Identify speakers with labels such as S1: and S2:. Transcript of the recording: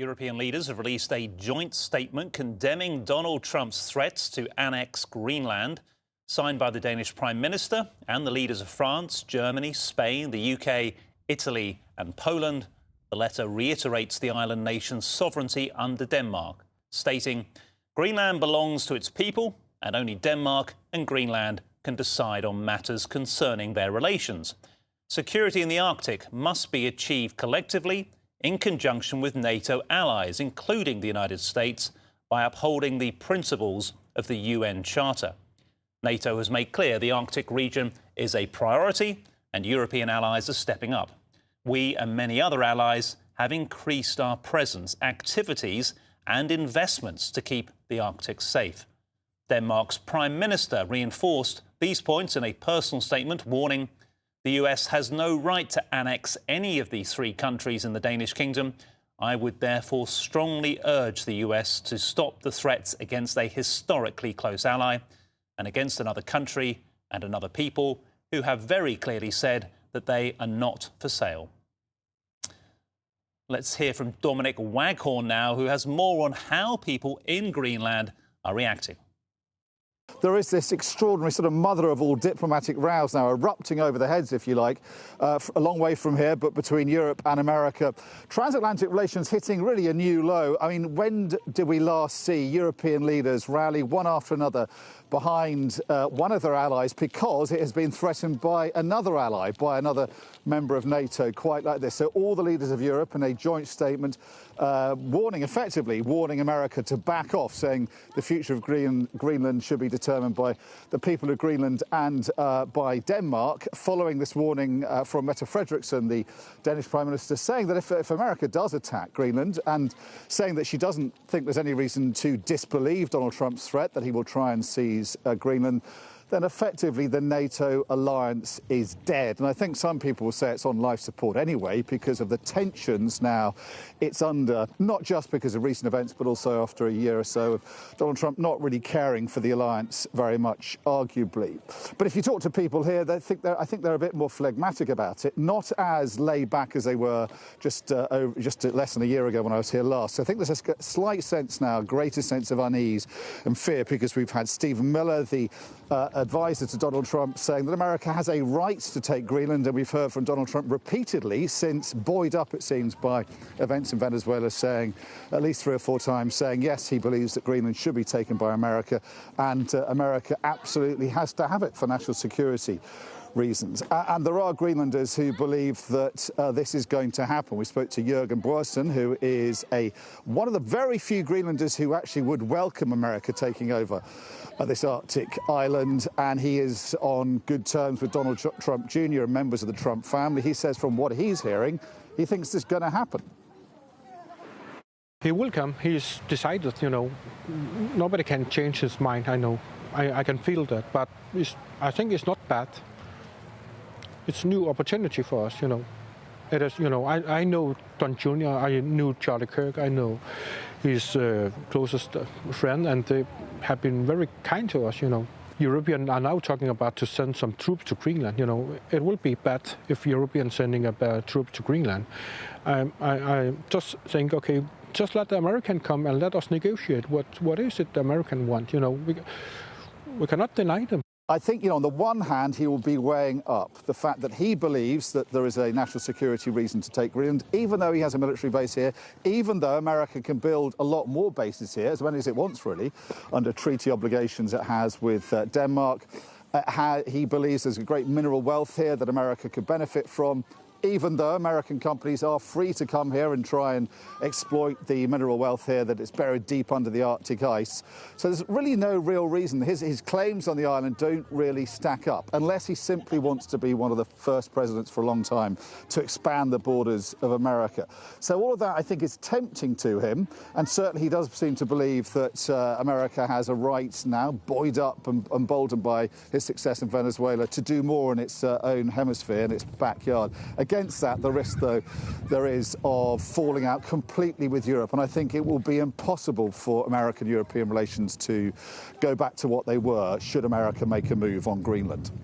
S1: European leaders have released a joint statement condemning Donald Trump's threats to annex Greenland, signed by the Danish Prime Minister and the leaders of France, Germany, Spain, the UK, Italy and Poland. The letter reiterates the island nation's sovereignty under Denmark, stating Greenland belongs to its people and only Denmark and Greenland can decide on matters concerning their relations. Security in the Arctic must be achieved collectively in conjunction with NATO allies, including the United States, by upholding the principles of the UN Charter. NATO has made clear the Arctic region is a priority and European allies are stepping up. We and many other allies have increased our presence, activities and investments to keep the Arctic safe. Denmark's Prime Minister reinforced these points in a personal statement, warning the US has no right to annex any of these three countries in the Danish kingdom. I would therefore strongly urge the US to stop the threats against a historically close ally and against another country and another people who have very clearly said that they are not for sale. Let's hear from Dominic Waghorn now, who has more on how people in Greenland are reacting.
S2: There is this extraordinary sort of mother of all diplomatic rows now erupting over the heads, if you like, a long way from here, but between Europe and America. Transatlantic relations hitting really a new low. I mean, when did we last see European leaders rally one after another behind one of their allies because it has been threatened by another ally, by another member of NATO, quite like this? So all the leaders of Europe in a joint statement effectively warning America to back off, saying the future of Greenland should be determined by the people of Greenland and by Denmark, following this warning from Mette Frederiksen, the Danish Prime Minister, saying that if America does attack Greenland, and saying that she doesn't think there's any reason to disbelieve Donald Trump's threat that he will try and seize Greenland, then effectively the NATO alliance is dead. And I think some people will say it's on life support anyway because of the tensions now it's under, not just because of recent events, but also after a year or so of Donald Trump not really caring for the alliance very much, arguably. But if you talk to people here, I think they're a bit more phlegmatic about it, not as laid back as they were just less than a year ago when I was here last. So I think there's a slight sense now, a greater sense of unease and fear, because we've had Stephen Miller, the advisor to Donald Trump, saying that America has a right to take Greenland, and we've heard from Donald Trump repeatedly since, buoyed up it seems by events in Venezuela, saying at least 3 or 4 times, saying yes, he believes that Greenland should be taken by America, and America absolutely has to have it for national security reasons. And there are Greenlanders who believe that this is going to happen. We spoke to Jørgen Boersen, who is one of the very few Greenlanders who actually would welcome America taking over this Arctic island, and he is on good terms with Donald Trump Jr. and members of the Trump family. He says from what he's hearing, he thinks this is going to happen.
S3: He will come. He's decided, nobody can change his mind, I know. I can feel that, but I think it's not bad. It's a new opportunity for us, It is, I know Don Jr., I knew Charlie Kirk, I know his closest friend, and they have been very kind to us, Europeans are now talking about to send some troops to Greenland, It will be bad if Europeans sending a troop to Greenland. I just think, okay, just let the American come and let us negotiate. What is it the American want, We cannot deny them.
S2: I think, on the one hand, he will be weighing up the fact that he believes that there is a national security reason to take Greenland, even though he has a military base here, even though America can build a lot more bases here, as many as it wants, really, under treaty obligations it has with Denmark. He believes there's a great mineral wealth here that America could benefit from, even though American companies are free to come here and try and exploit the mineral wealth here that is buried deep under the Arctic ice. So there's really no real reason. His claims on the island don't really stack up, unless he simply wants to be one of the first presidents for a long time to expand the borders of America. So all of that, I think, is tempting to him, and certainly he does seem to believe that America has a right now, buoyed up and emboldened by his success in Venezuela, to do more in its own hemisphere, in its backyard. Against that, the risk, though, there is of falling out completely with Europe. And I think it will be impossible for American-European relations to go back to what they were should America make a move on Greenland.